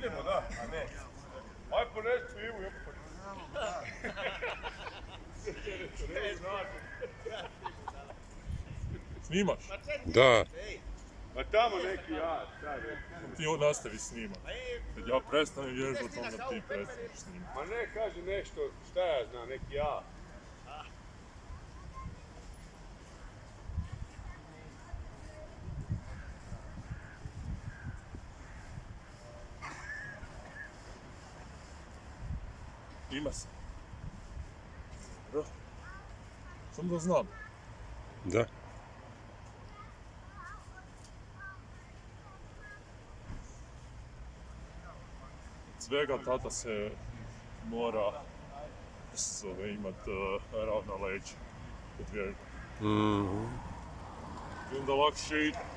idemo, da, a ne. Aj ponesi pivu, joj. Snimaš? Da. A tamo neki ja, šta ne. Ti nastavi snimat. Kad ja prestanem vježbat, onda ti prestaneš snimat. Ma ne, kaže nešto, šta ja znam, neki ja. Ima se. Dobro. Samo da znam. Da. Od svega tata se mora imat ravna leđa kod vježba. Mhm. I onda lakše ide.